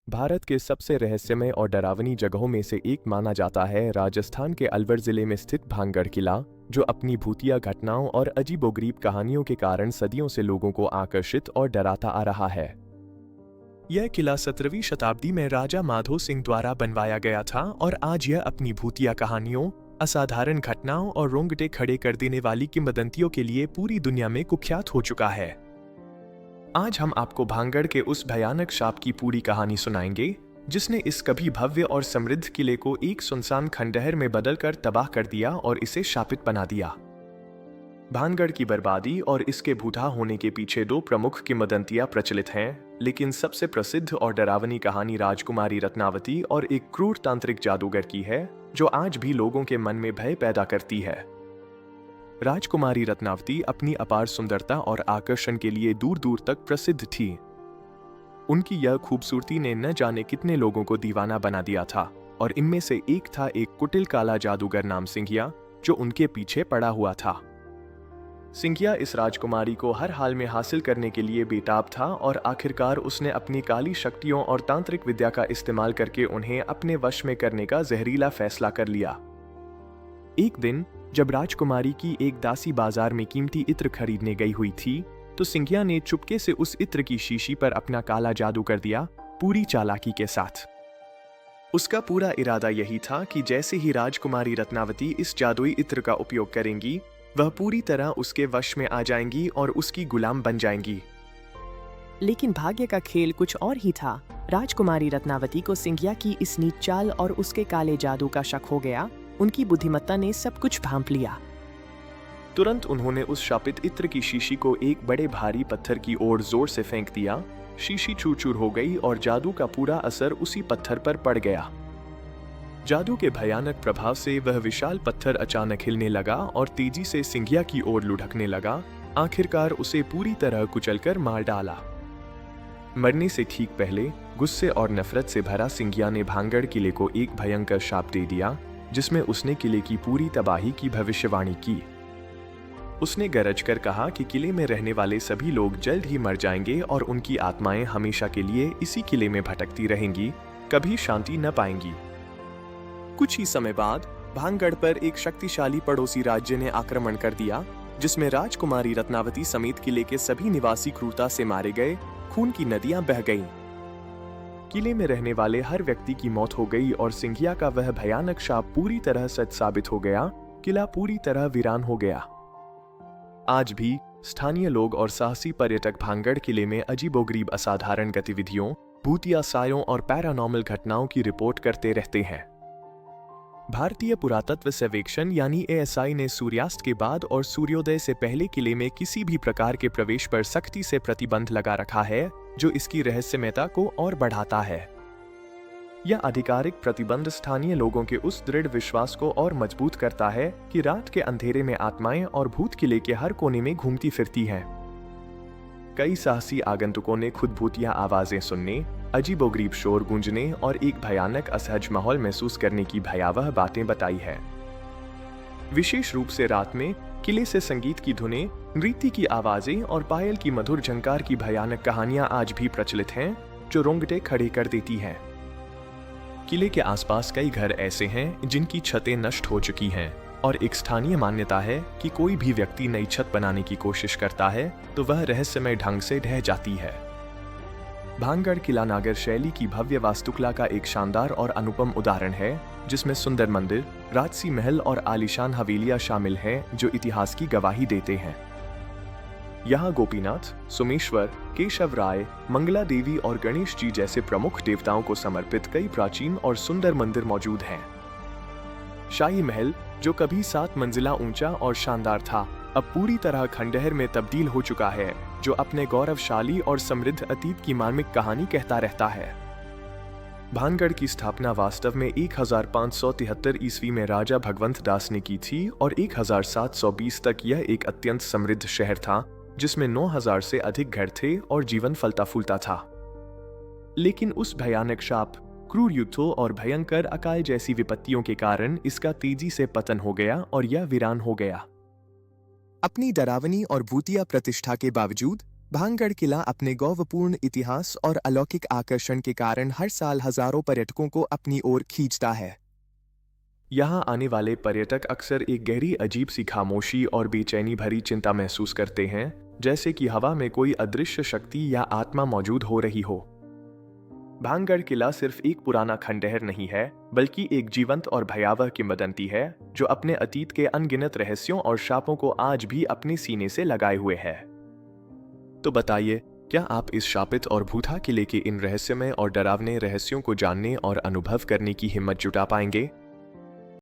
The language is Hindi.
भारत के सबसे रहस्यमय और डरावनी जगहों में से एक माना जाता है राजस्थान के अलवर जिले में स्थित भानगढ़ किला, जो अपनी भूतिया घटनाओं और अजीबोगरीब कहानियों के कारण सदियों से लोगों को आकर्षित और डराता आ रहा है। यह किला 17वीं शताब्दी में राजा माधो सिंह द्वारा बनवाया गया था और आज यह अपनी भूतिया कहानियों, असाधारण घटनाओं और रोंगटे खड़े कर देने वाली किंवदंतियों के लिए पूरी दुनिया में कुख्यात हो चुका है। आज हम आपको भानगढ़ के उस भयानक शाप की पूरी कहानी सुनाएंगे, जिसने इस कभी भव्य और समृद्ध किले को एक सुनसान खंडहर में बदलकर तबाह कर दिया और इसे शापित बना दिया। भानगढ़ की बर्बादी और इसके भूतहा होने के पीछे दो प्रमुख किंवदंतियां प्रचलित हैं, लेकिन सबसे प्रसिद्ध और डरावनी कहानी राजकुमारी रत्नावती और एक क्रूर तांत्रिक जादूगर की है, जो आज भी लोगों के मन में भय पैदा करती है। राजकुमारी रत्नावती अपनी अपार सुंदरता और आकर्षण के लिए दूर दूर तक प्रसिद्ध थी। उनकी यह खूबसूरती ने न जाने कितने लोगों को दीवाना बना दिया था, और इनमें से एक था एक कुटिल काला जादूगर नाम सिंघिया, जो उनके पीछे पड़ा हुआ था। सिंघिया इस राजकुमारी को हर हाल में हासिल करने के लिए बेताब था और आखिरकार उसने अपनी काली शक्तियों और तांत्रिक विद्या का इस्तेमाल करके उन्हें अपने वश में करने का जहरीला फैसला कर लिया। एक दिन जब राजकुमारी की एक दासी बाजार में कीमती इत्र खरीदने गई हुई थी, तो सिंघिया ने चुपके से उस इत्र की शीशी पर अपना काला जादू कर दिया, पूरी चालाकी के साथ। उसका पूरा इरादा यही था कि जैसे ही राजकुमारी रत्नावती इस जादुई इत्र का उपयोग करेंगी, वह पूरी तरह उसके वश में आ जाएंगी और उसकी गुलाम बन जाएंगी। लेकिन भाग्य का खेल कुछ और ही था। राजकुमारी रत्नावती को सिंघिया की इस नीच चाल और उसके काले जादू का शक हो गया। उनकी बुद्धिमत्ता ने सब कुछ भांप लिया। तुरंत उन्होंने उस शापित इत्र की शीशी को एक बड़े भारी पत्थर की ओर जोर से फेंक दिया। शीशी चूर-चूर हो गई और जादू का पूरा असर उसी पत्थर पर पड़ गया। जादू के भयानक प्रभाव से वह विशाल पत्थर अचानक हिलने लगा और तेजी से सिंघिया की ओर लुढ़कने लगा, आखिरकार उसे पूरी तरह कुचलकर मार डाला। मरने से ठीक पहले गुस्से और नफरत से भरा सिंघिया ने भानगढ़ किले को एक भयंकर शाप दे दिया, जिसमें उसने किले की पूरी तबाही की भविष्यवाणी की। उसने गरज कर कहा कि किले में रहने वाले सभी लोग जल्द ही मर जाएंगे और उनकी आत्माएं हमेशा के लिए इसी किले में भटकती रहेंगी, कभी शांति न पाएंगी। कुछ ही समय बाद भानगढ़ पर एक शक्तिशाली पड़ोसी राज्य ने आक्रमण कर दिया, जिसमें राजकुमारी रत्नावती समेत किले के सभी निवासी क्रूरता से मारे गए। खून की नदियां बह गईं। किले में रहने वाले हर व्यक्ति की मौत हो गई और सिंघिया का वह भयानक शाप पूरी तरह सच साबित हो गया। किला पूरी तरह वीरान हो गया। आज भी स्थानीय लोग और साहसी पर्यटक भानगढ़ किले में अजीबोगरीब असाधारण गतिविधियों, भूतिया सायों और पैरानॉर्मल घटनाओं की रिपोर्ट करते रहते हैं। भारतीय पुरातत्व सर्वेक्षण यानी ASI ने सूर्यास्त के बाद और सूर्योदय से पहले किले में किसी भी प्रकार के प्रवेश पर सख्ती से प्रतिबंध लगा रखा है, जो इसकी रहस्यमयता को और बढ़ाता है। यह आधिकारिक प्रतिबंध स्थानीय लोगों के उस दृढ़ विश्वास को और मजबूत करता है कि रात के अंधेरे में आत्माएं और भूत किले के हर कोने में घूमती फिरती हैं। कई साहसी आगंतुकों ने खुद भूतिया आवाजें सुनने, अजीबोगरीब शोर गूंजने और एक भयानक असहज माहौल महसूस करने की भयावह बातें बताई है। विशेष रूप से रात में किले से संगीत की धुनें, नृत्य की आवाजें और पायल की मधुर झंकार की भयानक कहानियां आज भी प्रचलित हैं, जो रोंगटे खड़े कर देती हैं। किले के आसपास कई घर ऐसे हैं जिनकी छतें नष्ट हो चुकी हैं, और एक स्थानीय मान्यता है कि कोई भी व्यक्ति नई छत बनाने की कोशिश करता है तो वह रहस्यमय ढंग से ढह जाती है। भानगढ़ किला नागर शैली की भव्य वास्तुकला का एक शानदार और अनुपम उदाहरण है, जिसमें सुंदर मंदिर, राजसी महल और आलीशान हवेलियां शामिल हैं, जो इतिहास की गवाही देते हैं। यहाँ गोपीनाथ, सोमेश्वर, केशव राय, मंगला देवी और गणेश जी जैसे प्रमुख देवताओं को समर्पित कई प्राचीन और सुंदर मंदिर मौजूद हैं। शाही महल, जो कभी 7 मंजिला ऊंचा और शानदार था, अब पूरी तरह खंडहर में तब्दील हो चुका है, जो अपने गौरवशाली और समृद्ध अतीत की मार्मिक कहानी कहता रहता है। भानगढ़ की स्थापना वास्तव में 1573 ईस्वी में राजा भगवंत दास ने की थी और 1720 तक यह एक अत्यंत समृद्ध शहर था, जिसमें 9000 से अधिक घर थे और जीवन फलता फूलता था। लेकिन उस भयानक शाप, क्रूर युद्धों और भयंकर अकाल जैसी विपत्तियों के कारण इसका तेजी से पतन हो गया और यह वीरान हो गया। अपनी डरावनी और भूतिया प्रतिष्ठा के बावजूद भांगगढ़ किला अपने गौरवपूर्ण इतिहास और अलौकिक आकर्षण के कारण हर साल हजारों पर्यटकों को अपनी ओर खींचता है। यहाँ आने वाले पर्यटक अक्सर एक गहरी अजीब सी खामोशी और बेचैनी भरी चिंता महसूस करते हैं, जैसे कि हवा में कोई अदृश्य शक्ति या आत्मा मौजूद हो रही हो। भांगगढ़ किला सिर्फ एक पुराना खंडहर नहीं है, बल्कि एक जीवंत और भयावह किंवदंती है जो अपने अतीत के अनगिनत रहस्यों और शापों को आज भी अपने सीने से लगाए हुए है। तो बताइए, क्या आप इस शापित और भूता किले के इन रहस्यमय और डरावने रहस्यों को जानने और अनुभव करने की हिम्मत जुटा पाएंगे?